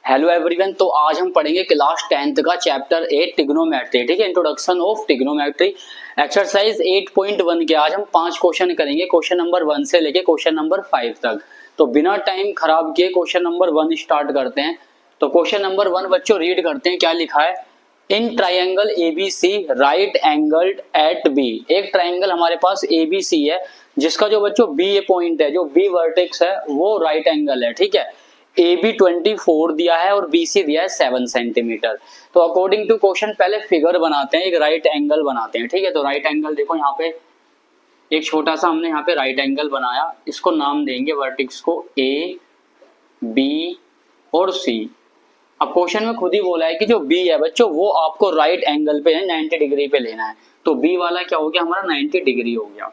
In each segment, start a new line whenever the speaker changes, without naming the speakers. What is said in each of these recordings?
Hello everyone. तो आज हम पढ़ेंगे क्लास 10th का चैप्टर 8 ट्रिग्नोमेट्री। ठीक है, इंट्रोडक्शन ऑफ ट्रिग्नोमेट्री एक्सरसाइज 8.1 के आज हम 5 क्वेश्चन करेंगे, क्वेश्चन नंबर 1 से लेके क्वेश्चन नंबर 5 तक। तो बिना टाइम खराब किए क्वेश्चन नंबर 1 स्टार्ट करते हैं। तो क्वेश्चन नंबर 1 बच्चों रीड करते हैं, क्या लिखा है। In triangle ABC right angled at B. एक ट्राइंगल हमारे पास एबीसी है जिसका जो बच्चों बी ए पॉइंट है, जो बी वर्टेक्स है वो राइट एंगल है। ठीक है, ए बी 24 दिया है और बी सी दिया है 7 सेंटीमीटर। तो अकॉर्डिंग टू क्वेश्चन पहले फिगर बनाते हैं, एक राइट एंगल बनाते हैं। ठीक है, तो राइट एंगल देखो यहाँ पे एक छोटा सा हमने यहाँ पे राइट एंगल बनाया, इसको नाम देंगे वर्टिक्स को ए बी और सी। अब क्वेश्चन में खुद ही बोला है कि जो बी है बच्चों वो आपको राइट एंगल पे है, 90 डिग्री पे लेना है। तो बी वाला क्या हो गया हमारा 90 डिग्री हो गया।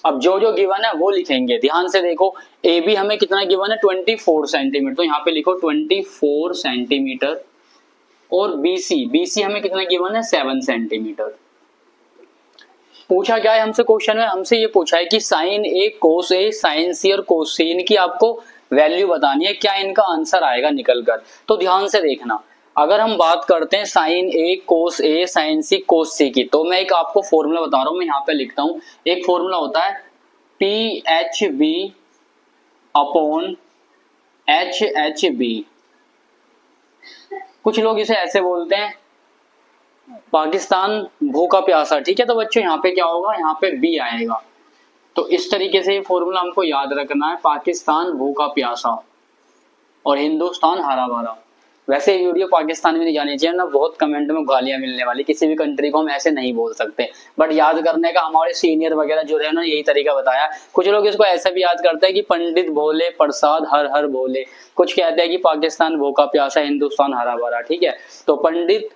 अब जो जो गिवन है वो लिखेंगे, ध्यान से देखो। ए बी हमें कितना गिवन है 24 सेंटीमीटर, तो यहाँ पे लिखो 24 सेंटीमीटर। और बी सी हमें कितना गिवन है 7 सेंटीमीटर। पूछा क्या है हमसे क्वेश्चन में, हमसे ये पूछा है कि साइन ए कोस ए साइन सी और कोस सी इनकी आपको वैल्यू बतानी है, क्या इनका आंसर आएगा निकल कर। तो ध्यान से देखना, अगर हम बात करते हैं साइन ए कोस ए साइन सी कोस सी की, तो मैं एक आपको फॉर्मूला बता रहा हूं, मैं यहाँ पे लिखता हूं। एक फॉर्मूला होता है P H B upon H H B. कुछ लोग इसे ऐसे बोलते हैं पाकिस्तान भूखा प्यासा। ठीक है, तो बच्चों यहाँ पे क्या होगा, यहाँ पे बी आएगा। तो इस तरीके से ये फॉर्मूला हमको याद रखना है, पाकिस्तान भूखा प्यासा और हिंदुस्तान हरा भरा। वैसे ये वीडियो पाकिस्तान में नहीं जानी चाहिए ना, बहुत कमेंट में गालियां मिलने वाली, किसी भी कंट्री को हम ऐसे नहीं बोल सकते। बट याद करने का हमारे सीनियर वगैरह जो रहे ना यही तरीका बताया। कुछ लोग इसको ऐसा भी याद करते हैं कि पंडित भोले प्रसाद हर हर भोले, कुछ कहते हैं कि पाकिस्तान भूखा प्यासा हिंदुस्तान हरा भरा। ठीक है, तो पंडित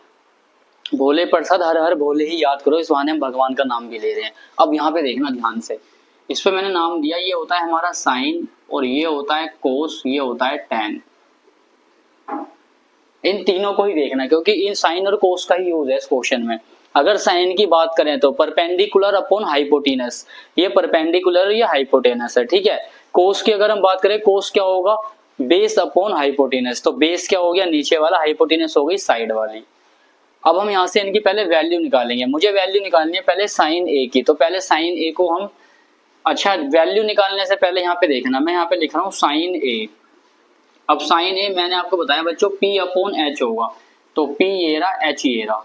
भोले प्रसाद हर हर भोले ही याद करो, इस बहाने हम भगवान का नाम भी ले रहे हैं। अब यहाँ पे देखना ध्यान से, इस पे मैंने नाम दिया, ये होता है हमारा साइन और ये होता है कोस, ये होता है टेन। इन तीनों को ही देखना क्योंकि इन साइन और कोस का ही यूज है इस क्वेश्चन में। अगर साइन की बात करें तो परपेंडिकुलर अपॉन हाइपोटेनस, ये परपेंडिकुलर या हाइपोटेनस है। ठीक है, कोस की अगर हम बात करें, कोस क्या होगा बेस अपॉन हाइपोटेनस। तो बेस क्या हो गया नीचे वाला, हाइपोटेनस हो गई साइड वाली। अब हम यहाँ से इनकी पहले वैल्यू निकालेंगे। मुझे वैल्यू निकालनी है पहले साइन ए की, तो पहले साइन ए को हम, अच्छा वैल्यू निकालने से पहले यहाँ पे देखना, मैं यहाँ पे लिख रहा हूँ साइन ए। अब साइन ए मैंने आपको बताया बच्चों P अपॉन एच होगा, तो P ये रहा H ये रहा।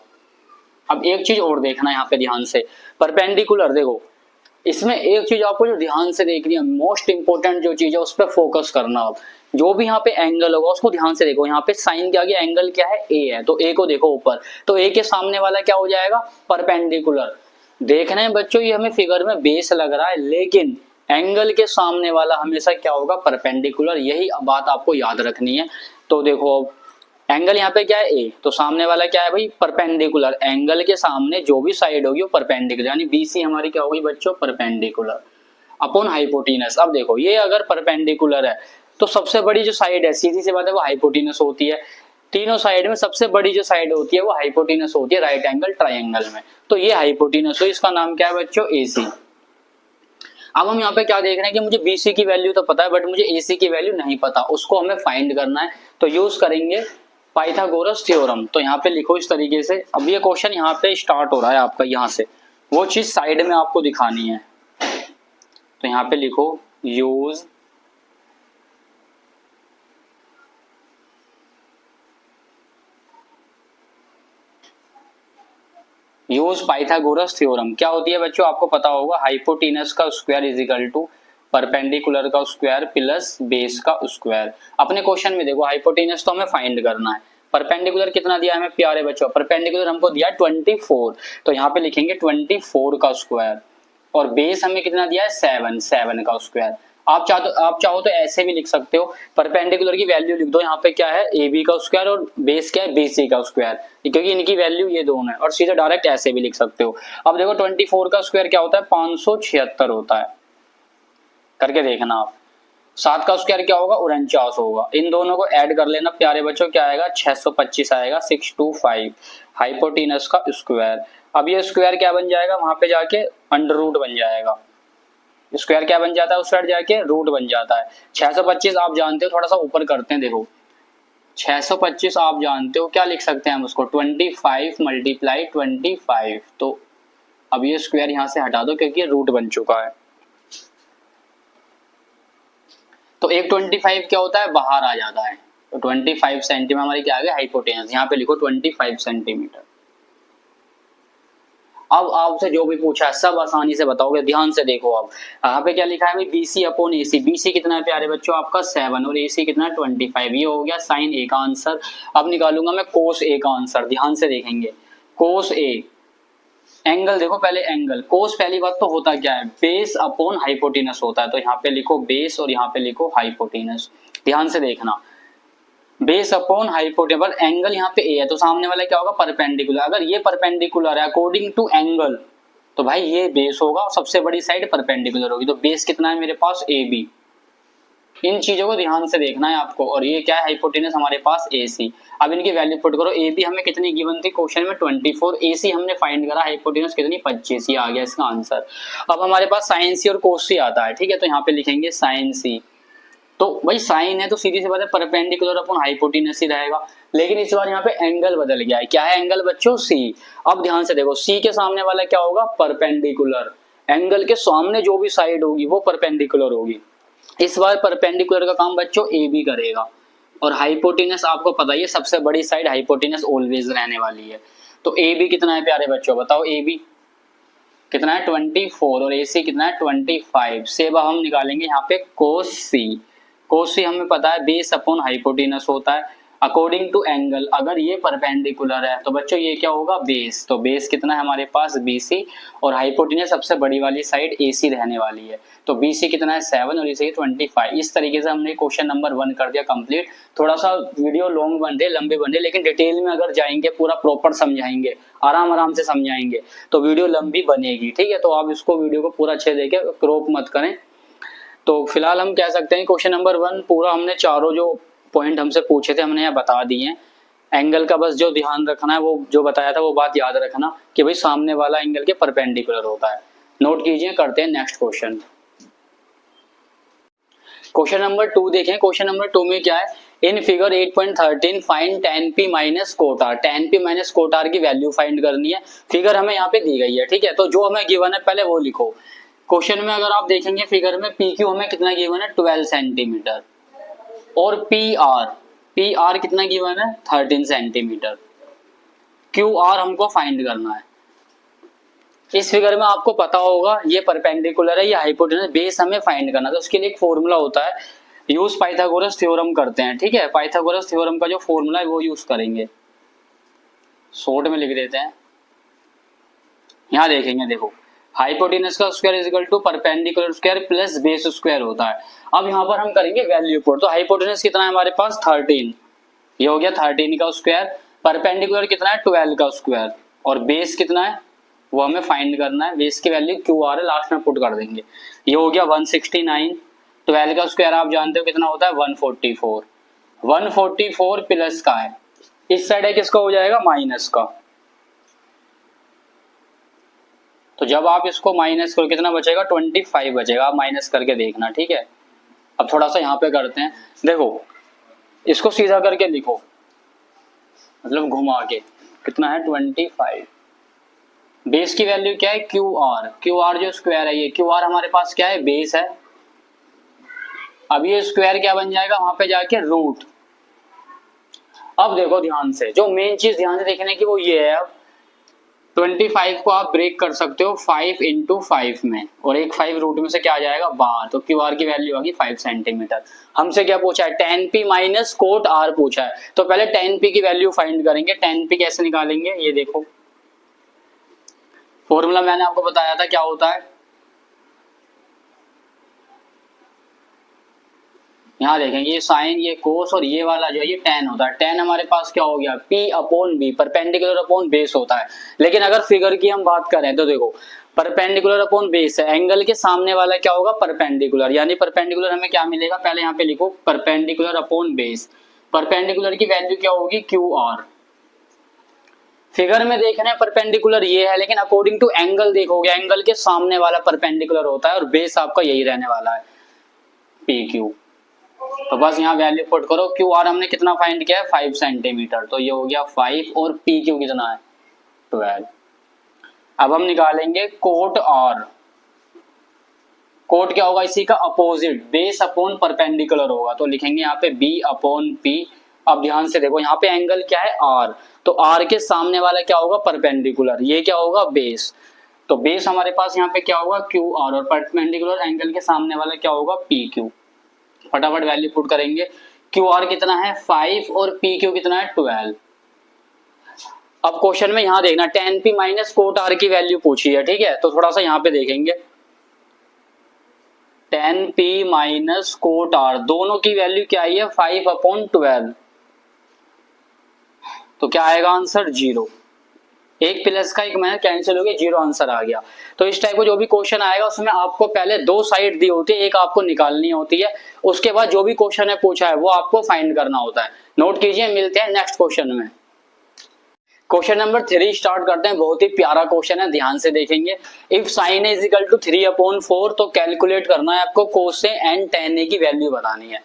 अब एक चीज और देखना यहाँ पे ध्यान से, परपेंडिकुलर देखो, इसमें एक चीज आपको जो ध्यान से देखनी है, मोस्ट इंपोर्टेंट जो चीज है उस पर फोकस करना। अब जो भी यहाँ पे एंगल होगा उसको ध्यान से देखो। यहाँ पे साइन के आगे एंगल क्या है ए है, तो ए को देखो ऊपर, तो ए के सामने वाला क्या हो जाएगा परपेंडिकुलर। देखना है बच्चों, ये हमें फिगर में बेस लग रहा है लेकिन एंगल के सामने वाला हमेशा क्या होगा परपेंडिकुलर, यही बात आपको याद रखनी है। तो देखो एंगल यहाँ पे क्या है ए, तो सामने वाला क्या है भाई परपेंडिकुलर। एंगल के सामने जो भी साइड होगी वो परपेंडिकुलर, यानी बीसी हमारी क्या होगी बच्चों परपेंडिकुलर अपॉन हाइपोटेनस। अब देखो ये अगर परपेंडिकुलर है तो सबसे बड़ी जो साइड है सीधी सी बात है वो हाइपोटेनस होती है। तीनों साइड में सबसे बड़ी जो साइड होती है वो हाइपोटेनस होती है राइट एंगल ट्राइंगल में। तो ये हाइपोटेनस हो, इसका नाम क्या है बच्चों एसी। अब हम यहाँ पे क्या देख रहे हैं कि मुझे बीसी की वैल्यू तो पता है बट मुझे एसी की वैल्यू नहीं पता, उसको हमें फाइंड करना है। तो यूज करेंगे पाइथागोरस थ्योरम। तो यहाँ पे लिखो इस तरीके से। अब ये क्वेश्चन यहाँ पे स्टार्ट हो रहा है आपका, यहाँ से वो चीज साइड में आपको दिखानी है। तो यहाँ पे लिखो यूज पाइथागोरस थ्योरम। क्या होती है बच्चों आपको पता होगा, हाइपोटेनस का square is equal to perpendicular का स्क्वायर प्लस बेस का स्क्वायर। अपने क्वेश्चन में देखो हाइपोटेनस तो हमें फाइंड करना है, परपेंडिकुलर कितना दिया हमें प्यारे बच्चों, परपेंडिकुलर हमको दिया 24, तो यहाँ पे लिखेंगे 24 का स्क्वायर और बेस हमें कितना दिया है 7 का स्क्वायर। आप चाहो तो ऐसे भी लिख सकते हो, परपेंडिकुलर की वैल्यू लिख दो, यहाँ पे क्या है ए बी का स्क्वायर और बेस क्या है BC का स्क्वायर, क्योंकि इनकी वैल्यू ये दोनों है, और सीधे डायरेक्ट ऐसे भी लिख सकते हो। अब देखो 24 का स्क्वायर क्या होता है 576 होता है, करके देखना आप। 7 का स्क्वायर क्या होगा 49 होगा, इन दोनों को ऐड कर लेना प्यारे बच्चों, क्या आएगा 625 आएगा, 625 हाइपोटेनस का स्क्वायर। अब ये स्क्वायर क्या बन जाएगा वहां पे जाके अंडर रूट बन जाएगा, स्क्वायर क्या बन जाता है उस साइड जाके रूट बन जाता है। 625 आप जानते हो, थोड़ा सा ऊपर करते हैं देखो, 625 आप जानते हो, क्या लिख सकते हैं हम उसको 25 मल्टीप्लाई 25। तो अब ये स्क्वायर यहां से हटा दो क्योंकि ये रूट बन चुका है। तो एक 25 क्या होता है, बाहर आ जाता है। तो 25 सेंटीमीटर हमारी क्या आ गया, हाइपोटेनस। यहाँ पे लिखो 25 सेंटीमीटर। अब आपसे जो भी पूछा है सब आसानी से बताओगे, ध्यान से देखो। अब यहाँ पे क्या लिखा है, BC अपॉन AC। BC कितना है प्यारे बच्चों आपका 7 और AC कितना है 25। ये हो गया साइन A का आंसर। अब निकालूंगा मैं कोस A का आंसर। ध्यान से देखेंगे, कोस A एंगल देखो पहले, एंगल कोस पहली बात तो होता क्या है, बेस अपॉन हाइपोटेनस होता है। तो यहाँ पे लिखो बेस और यहाँ पे लिखो हाइपोटेनस। ध्यान से देखना, बेस अपॉन हाइपोटेनस, एंगल यहाँ पे ए है तो सामने वाला क्या होगा, परपेंडिकुलर। अगर ये परपेंडिकुलर है अकॉर्डिंग टू एंगल तो भाई ये बेस होगा, सबसे बड़ी साइड परपेंडिकुलर होगी। तो बेस कितना है मेरे पास, AB। इन चीजों को ध्यान से देखना है आपको। और ये क्या है, हाइपोटेनस हमारे पास AC। अब इनकी वैल्यू पुट करो। AB हमें कितनी गिवन थी क्वेश्चन में 24, AC हमने फाइंड करा, हाइपोटेनस कितनी 25। ये आ गया इसका आंसर। अब हमारे पास साइन C और कोस C आता है, ठीक है। तो यहाँ पे लिखेंगे साइन C। तो भाई साइन है तो सीधी सी बात है परपेंडिकुलर अपॉन हाइपोटेनस ही रहेगा। लेकिन इस बार यहाँ पे एंगल बदल गया है। क्या है एंगल बच्चों, C। अब ध्यान से देखो, C के सामने वाला क्या होगा, परपेंडिकुलर। एंगल के सामने जो भी साइड होगी वो परपेंडिकुलर होगी। इस बार परपेंडिकुलर का काम बच्चों AB करेगा। और हाइपोटेनस आपको पता ही है सबसे बड़ी साइड हाइपोटेनस ऑलवेज रहने वाली है। तो AB कितना है प्यारे बच्चों, बताओ AB कितना है 24 और AC कितना है 25। से अब हम निकालेंगे यहाँ पे कोस C। कोस C हमें पता है बेस अपॉन हाइपोटेनस होता है अकॉर्डिंग टू एंगल। अगर ये परपेंडिकुलर है तो बच्चों ये क्या होगा, बेस। तो बेस कितना है हमारे पास BC और हाइपोटेनस सबसे बड़ी वाली साइड AC रहने वाली है। तो BC कितना है 7 और AC 25। इस तरीके से हमने क्वेश्चन नंबर 1 कर दिया कंप्लीट। थोड़ा सा वीडियो लॉन्ग बन रहे, लंबे बन रहे, लेकिन डिटेल में अगर जाएंगे पूरा प्रॉपर समझाएंगे, आराम से समझाएंगे तो वीडियो लंबी बनेगी, ठीक है। तो आप इसको वीडियो को पूरा अच्छे देखें, क्रॉप मत करें। तो फिलहाल हम कह सकते हैं क्वेश्चन नंबर 1 पूरा हमने चारों जो पॉइंट हमसे पूछे थे हमने यहाँ बता दिए हैं। एंगल का बस जो ध्यान रखना है, वो जो बताया था वो बात याद रखना कि भाई सामने वाला एंगल के परपेंडिकुलर होता है। नोट कीजिए, करते हैं नेक्स्ट क्वेश्चन। क्वेश्चन नंबर 2 देखें। क्वेश्चन नंबर 2 में क्या है, in figure 8.13 find tan P minus coat R। tan P minus coat R की वैल्यू फाइंड करनी है। फिगर हमें यहाँ पे दी गई है, ठीक है। तो जो हमें गिवन है पहले वो लिखो। क्वेश्चन में अगर आप देखेंगे फिगर में PQ हमें कितना गिवन है 12 सेंटीमीटर और PR कितना गिवन है 13 सेंटीमीटर। QR हमको फाइंड करना है। इस फिगर में आपको पता होगा ये परपेंडिकुलर है, ये हाइपोटेनस, बेस हमें फाइंड करना है। तो उसके लिए एक फॉर्मूला होता है, यूज पाइथागोरस थ्योरम करते हैं, ठीक है। पाइथागोरस थ्योरम का जो फॉर्मूला है वो यूज करेंगे, शॉर्ट में लिख देते हैं। यहां देखेंगे, देखो हाइपोटेनस का square is equal to perpendicular square plus base square होता है। अब यहाँ पर हम करेंगे वैल्यू पुट। तो हाइपोटेनस कितना है हमारे पास 13, ये हो गया 13 का स्क्वायर। परपेंडिकुलर कितना है 12 का स्क्वायर और बेस कितना है वो हमें फाइंड करना है। बेस की वैल्यू QR है, लास्ट में पुट कर देंगे। ये हो गया 169। 12 का स्क्वायर आप जानते हो कितना होता है 144। 144 प्लस का है, इस साइड है किसका हो जाएगा माइनस का। तो जब आप इसको माइनस करो कितना बचेगा 25 बचेगा। आप माइनस करके देखना, ठीक है। अब थोड़ा सा यहाँ पे करते हैं, देखो इसको सीधा करके लिखो, मतलब घुमा के, कितना है 25। बेस की वैल्यू क्या है QR जो स्क्वायर है, ये QR हमारे पास क्या है बेस है। अब ये स्क्वायर क्या बन जाएगा वहां पे जाके रूट। अब देखो ध्यान से, जो मेन चीज ध्यान से देखने की वो ये है, अब 25 को आप ब्रेक कर सकते हो 5 into 5 में, और एक 5 रूट में से क्या आ जाएगा बाहर। तो QR की वैल्यू होगी 5 सेंटीमीटर। हमसे क्या पूछा है tan P minus coat R पूछा है। तो पहले tan P की वैल्यू फाइंड करेंगे। tan P कैसे निकालेंगे, ये देखो फॉर्मूला मैंने आपको बताया था क्या होता है। यहाँ देखेंगे ये साइन, ये कोस और ये वाला जो है ये tan होता है। tan हमारे पास क्या हो गया P upon B, perpendicular upon base होता है। लेकिन अगर फिगर की हम बात करें तो देखो परपेंडिकुलर अपॉन बेस है, एंगल के सामने वाला क्या होगा परपेंडिकुलर, यानी परपेंडिकुलर हमें क्या मिलेगा, पहले यहाँ पे लिखो परपेंडिकुलर अपॉन बेस। परपेंडिकुलर की वैल्यू क्या होगी QR। फिगर में देख रहे हैं परपेंडिकुलर ये है, लेकिन अकॉर्डिंग टू एंगल देखोगे एंगल के सामने वाला परपेंडिकुलर होता है और बेस आपका यही रहने वाला है PQ। तो बस यहाँ वैल्यू पुट करो। क्यू आर हमने कितना फाइंड किया है 5 सेंटीमीटर, तो ये हो गया 5 और पी क्यू कितना है 12। अब हम निकालेंगे कोट आर। कोट क्या होगा इसी का अपोजिट, बेस अपॉन परपेंडिकुलर होगा, तो लिखेंगे यहाँ पे बी अपॉन पी। अब ध्यान से देखो यहाँ पे एंगल क्या है आर, तो आर के सामने वाला क्या होगा परपेंडिकुलर, ये क्या होगा बेस, तो बेस हमारे पास यहाँ पे क्या होगा क्यू आर और परपेंडिकुलर एंगल के सामने वाला क्या होगा पी क्यू। फटाफट वैल्यू पुट करेंगे। क्यू आर कितना है 5 और पी क्यू कितना है 12। अब क्वेश्चन में यहाँ देखना tan p minus cot R की वैल्यू पूछी है, ठीक है, तो थोड़ा सा यहाँ पे देखेंगे tan p minus cot R दोनों की वैल्यू क्या आई है 5 अपॉन 12, तो क्या आएगा आंसर 0। एक प्लस का एक माइनस कैंसिल हो गया 0 आंसर आ गया। तो इस टाइप का जो भी क्वेश्चन आएगा उसमें आपको पहले दो साइड दी होती है, एक आपको निकालनी होती है, उसके बाद जो भी क्वेश्चन है पूछा है वो आपको फाइंड करना होता है। नोट कीजिए, मिलते हैं नेक्स्ट क्वेश्चन में। क्वेश्चन नंबर 3 स्टार्ट करते हैं। बहुत ही प्यारा क्वेश्चन है, ध्यान से देखेंगे। If sine A is equal to 3 upon 4, तो कैलकुलेट करना है आपको कोस ए एंड टेन ए की वैल्यू बतानी है।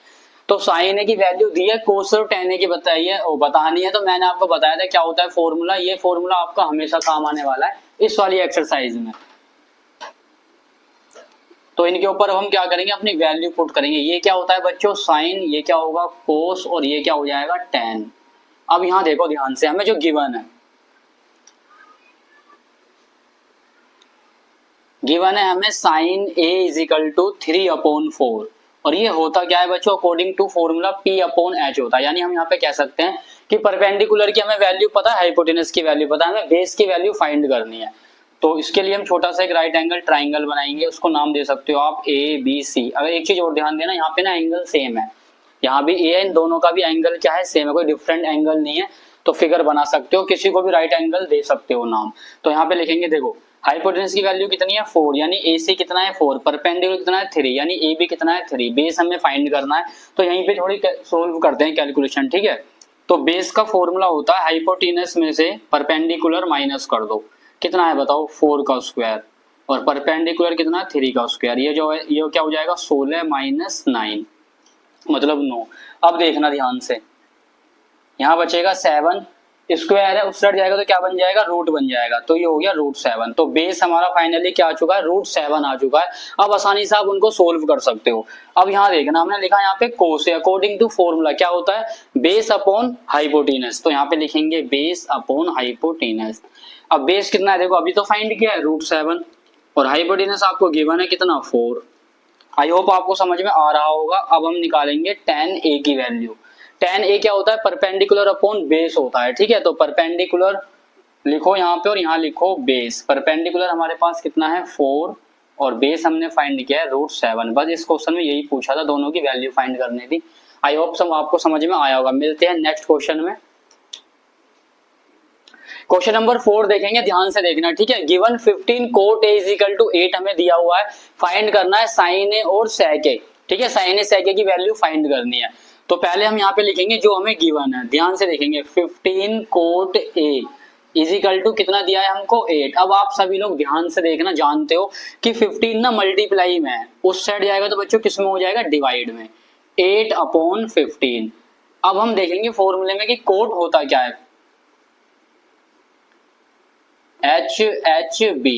तो साइन ए की वैल्यू दी है, कोस और टेन ए की बतानी है। तो मैंने आपको बताया था क्या होता है फॉर्मूला, ये फॉर्मूला आपका हमेशा काम आने वाला है इस वाली एक्सरसाइज में। तो इनके ऊपर हम क्या करेंगे अपनी वैल्यू पुट करेंगे। ये क्या होता है बच्चों साइन, ये क्या होगा कोस और ये क्या हो जाएगा टेन। अब यहाँ देखो ध्यान से, हमें जो गिवन है हमें sine A is equal to 3 upon 4, और ये होता क्या है बच्चों according to formula P upon H होता है। यानी हम यहाँ पे कह सकते हैं कि परपेंडिकुलर की हमें वैल्यू पता है, हाइपोटेनस की वैल्यू पता है, हमें बेस की वैल्यू फाइंड करनी है। तो इसके लिए हम छोटा सा एक राइट एंगल ट्राइंगल बनाएंगे, उसको नाम दे सकते हो आप ABC। अगर एक चीज और ध्यान देना, यहाँ पे ना एंगल सेम है, यहाँ भी ए है, इन दोनों का भी एंगल क्या है सेम है, कोई डिफरेंट एंगल नहीं है। तो फिगर बना सकते हो, किसी को भी राइट एंगल दे सकते हो नाम। तो यहाँ पे लिखेंगे देखो हाइपोटेनस की वैल्यू कितनी है 4, यानी AC कितना है 4, परपेंडिकुलर कितना है 3, यानी AB कितना है 3, बेस हमें फाइंड करना है। तो यहीं पे थोड़ी सोल्व करते हैं कैलकुलेशन, ठीक है। तो बेस का फॉर्मूला होता है हाइपोटेनस में से परपेंडिकुलर माइनस कर दो, कितना है बताओ 4 का स्क्वायर, और परपेंडिकुलर कितना है 3 का स्क्वायर, ये जो है ये क्या हो जाएगा 16 माइनस 9 मतलब 9। अब देखना ध्यान से, यहाँ बचेगा 7, स्क्वायर है उस साइड जाएगा तो क्या बन जाएगा रूट बन जाएगा, तो ये हो गया √7। तो बेस हमारा फाइनली क्या आ चुका है √7 आ चुका है। अब आसानी से आप उनको सोल्व कर सकते हो। अब यहाँ देखना, हमने लिखा यहाँ पे कोस है, अकॉर्डिंग टू फॉर्मूला क्या होता है बेस अपॉन हाइपोटेनस, तो यहाँ पे लिखेंगे बेस अपॉन हाइपोटेनस। अब बेस कितना है देखो, अभी तो फाइंड किया है √7, और हाइपोटेनस आपको गिवन है कितना 4। आई होप आपको समझ में आ रहा होगा। अब हम निकालेंगे tan A की वैल्यू। tan A क्या होता है परपेंडिकुलर अपॉन बेस होता है, ठीक है। तो परपेंडिकुलर लिखो यहाँ पे और यहाँ लिखो बेस। परपेंडिकुलर हमारे पास कितना है 4 और बेस हमने फाइंड किया है √7। बस इस क्वेश्चन में यही पूछा था, दोनों की वैल्यू फाइंड करनी थी। आई होप सब आपको समझ में आया होगा। मिलते हैं नेक्स्ट क्वेश्चन में। क्वेश्चन नंबर 4 देखेंगे, ध्यान से देखना, ठीक है। Given 15 cot A is equal to 8 हमें दिया हुआ है, फाइंड करना है साइन ए और सेक ए, ठीक है। साइन ए सेक ए की वैल्यू फाइंड करनी है। तो पहले हम यहाँ पे लिखेंगे जो हमें गिवन है, ध्यान से देखेंगे 15 cot A is equal to कितना दिया है हमको 8। अब आप सभी लोग ध्यान से देखना, जानते हो कि 15 ना मल्टीप्लाई में है, उस साइड जाएगा तो बच्चों किस में हो जाएगा डिवाइड में, 8 अपॉन 15। अब हम देखेंगे फॉर्मूले में कि कोट होता क्या है, HHB।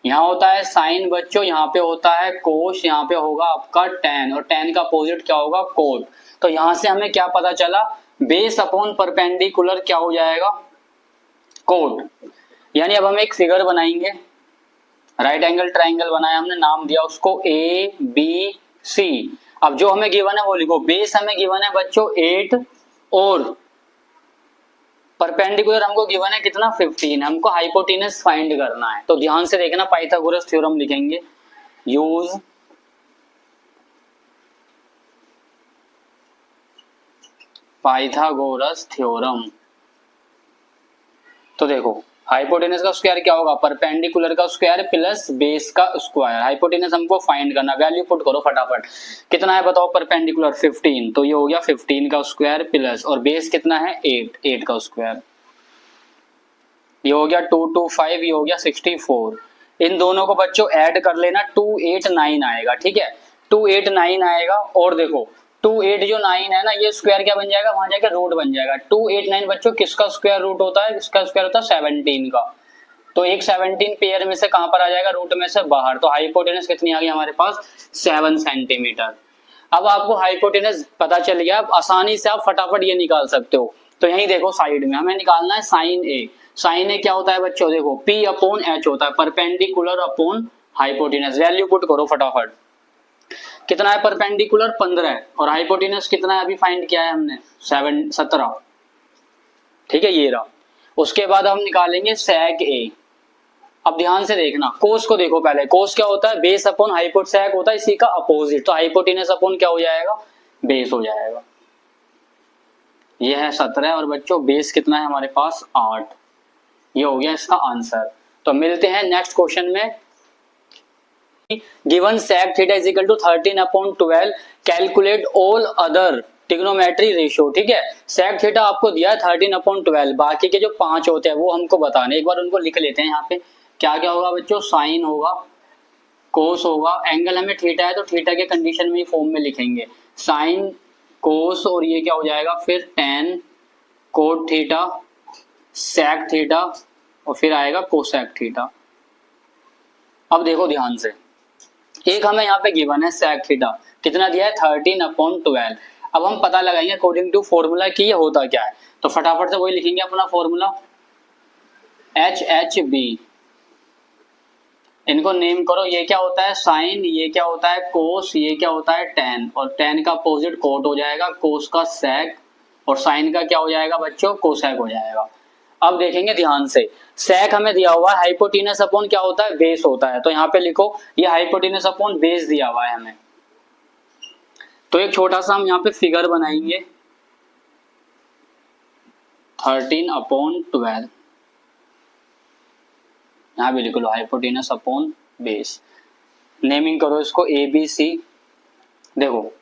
यहाँ होता है साइन बच्चों, यहाँ पे होता है कोश, यहाँ पे होगा आपका टेन, और टेन का अपोजिट क्या होगा कोट। तो यहाँ से हमें क्या पता चला बेस अपॉन परपेंडिकुलर क्या हो जाएगा कोट। यानी अब हम एक फिगर बनाएंगे, राइट एंगल ट्राइंगल बनाया हमने, नाम दिया उसको ABC। अब जो हमें गिवन है वो लिखो, बेस हमें गिवन है बच्चों 8 और परपेंडिकुलर हमको गिवन है कितना 15, हमको हाइपोटेनस फाइंड करना है। तो ध्यान से देखना, पाइथागोरस थ्योरम लिखेंगे, यूज पाइथागोरस थ्योरम। तो देखो हाइपोटेनस का स्क्वायर क्या होगा परपेंडिकुलर का स्क्वायर प्लस बेस का स्क्वायर। हाइपोटेनस हमको फाइंड करना, वैल्यू पुट करो फटाफट, कितना है बताओ परपेंडिकुलर 15, तो ये हो गया 15 का स्क्वायर प्लस, और बेस कितना है 8 का स्क्वायर, ये हो गया 2 2 5, ये हो गया 64। इन दोनों को बच्चों ऐड कर लेना, 289 आएगा, ठीक है 289 आएगा। और देखो 2 8 जो 9 है ना, ये स्क्वायर क्या बन जाएगा, वहां जाके रूट बन जाएगा। 2 8 9 बच्चों किसका स्क्वायर रूट होता है, इसका स्क्वायर होता है 17 का। तो एक 17 पेयर में से कहां पर आ जाएगा, रूट में से बाहर। तो हाइपोटेनस कितनी आ गई हमारे पास, 7 सेंटीमीटर। अब आपको हाइपोटेनस पता चल गया, अब आसानी से आप फटाफट ये निकाल सकते हो। तो यही देखो साइड में हमें निकालना है साइन ए। साइन ए क्या होता है बच्चों, देखो P अपॉन H होता है, perpendicular upon hypotenuse. Value put करो फटाफट, कितना है परपेंडिकुलर 15 और हाइपोटेनस कितना है अभी फाइंड किया है हमने 17। ठीक है, ये रहा। उसके बाद हम निकालेंगे सेक ए। अब ध्यान से देखना, कोस को देखो पहले, कोस क्या होता है, बेस अपॉन हाइपोट, सेक होता है इसी का अपोजिट। तो हाइपोटेनस अपॉन क्या हो जाएगा, बेस हो जाएगा। ये है 17 और बच्चों बेस कितना है हमारे पास 8। ये हो गया इसका आंसर। तो मिलते हैं नेक्स्ट क्वेश्चन में। Given sec theta is equal to 13/12 calculate all other trigonometry ratio. ठीक है, sec थीटा आपको दिया है 13/12, बाकी के जो 5 होते हैं वो हमको बताने, एक बार उनको लिख लेते हैं। यहाँ पे क्या क्या होगा बच्चों, साइन होगा, कोस होगा, एंगल हमें थीटा है तो थीटा के कंडीशन में फॉर्म में लिखेंगे, साइन कोस, और ये क्या हो जाएगा फिर ten cot theta, sec theta, और फिर आएगा कोसेक थीटा। अब देखो ध्यान से, एक हमें यहाँ पे गिवन है sec थीटा, कितना दिया है 13/12। अब हम पता लगाएंगे अकॉर्डिंग टू फॉर्मूला कि ये होता क्या है। तो फटाफट से वही लिखेंगे अपना फॉर्मूला, HHB। इनको नेम करो, ये क्या होता है साइन, ये क्या होता है कोस, ये क्या होता है टेन, और टेन का अपोजिट कोट हो जाएगा, कोस का सेक, और साइन का क्या हो जाएगा बच्चों, कोसेक हो जाएगा। अब देखेंगे ध्यान से, सेक हमें दिया हुआ है, हाइपोटेनस अपॉन क्या होता है, बेस होता है। तो यहाँ पे लिखो ये हाइपोटेनस अपॉन बेस दिया हुआ है हमें। तो एक छोटा सा हम यहाँ पे फिगर बनाएंगे 13/12, यहाँ भी लिख लो हाइपोटेनस अपॉन बेस। नेमिंग करो इसको ABC। देखो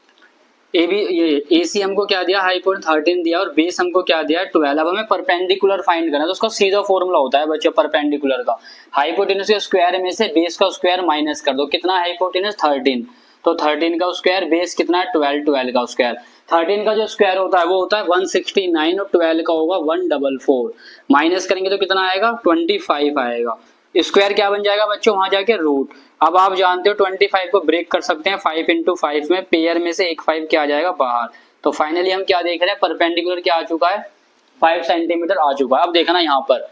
ये AC हमको क्या दिया, हाइपोटेनस 13 दिया, और बेस हमको क्या दिया है 12। अब हमें परपेंडिकुलर फाइंड करना है, तो उसका सीधा फॉर्मूला होता है बच्चों परपेंडिकुलर का, हाइपोटेनस के स्क्वायर में से बेस का स्क्वायर माइनस कर दो। कितना हाइपोटेनस 13, तो 13 का स्क्वायर, बेस कितना है 12, 12 का स्क्वायर। 13 का जो स्क्वायर होता है वो होता है 169, और 12 का होगा 144। माइनस करेंगे तो कितना आएगा 25 आएगा। स्क्वायर क्या बन जाएगा बच्चों, वहां जाके रूट। अब आप जानते हो 25 को ब्रेक कर सकते हैं 5 × 5 में, पेयर में से एक 5 क्या आ जाएगा बाहर। तो फाइनली हम क्या देख रहे हैं, परपेंडिकुलर क्या आ चुका है 5 सेंटीमीटर आ चुका है। अब देखना यहाँ पर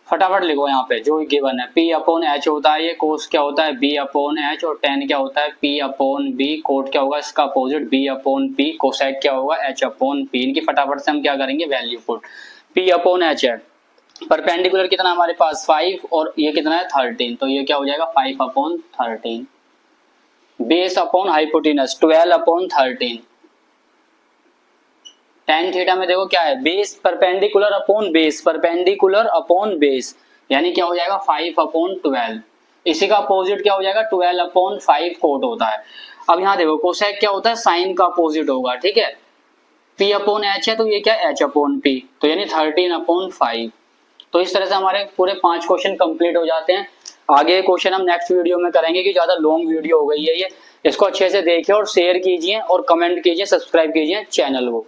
फटाफट लिखो, यहाँ पे जो गिवन है P/H होता है, ये कोस क्या होता है B/H, और टेन क्या होता है P/B, कोट क्या होगा इसका अपोजिट B/P, कोसेक क्या होगा H/P। इनकी फटाफट से हम क्या करेंगे वैल्यू पुट। P/H है, परपेंडिकुलर कितना हमारे पास 5, और ये कितना है 13, तो ये क्या हो जाएगा 5/13। Base upon hypotenuse 12/13। Tan theta में देखो क्या है, base perpendicular upon base, perpendicular upon base, यानी क्या हो जाएगा 5/12। इसी का अपोजिट क्या हो जाएगा 12/5 कोट होता है। अब यहाँ देखो कोसेक क्या होता है, साइन का अपोजिट होगा। ठीक है, P/H है तो ये क्या H/P, तो यानी 13/5। तो इस तरह से हमारे पूरे 5 क्वेश्चन कंप्लीट हो जाते हैं। आगे क्वेश्चन हम नेक्स्ट वीडियो में करेंगे कि ज्यादा लॉन्ग वीडियो हो गई है ये। इसको अच्छे से देखिए और शेयर कीजिए और कमेंट कीजिए, सब्सक्राइब कीजिए चैनल को।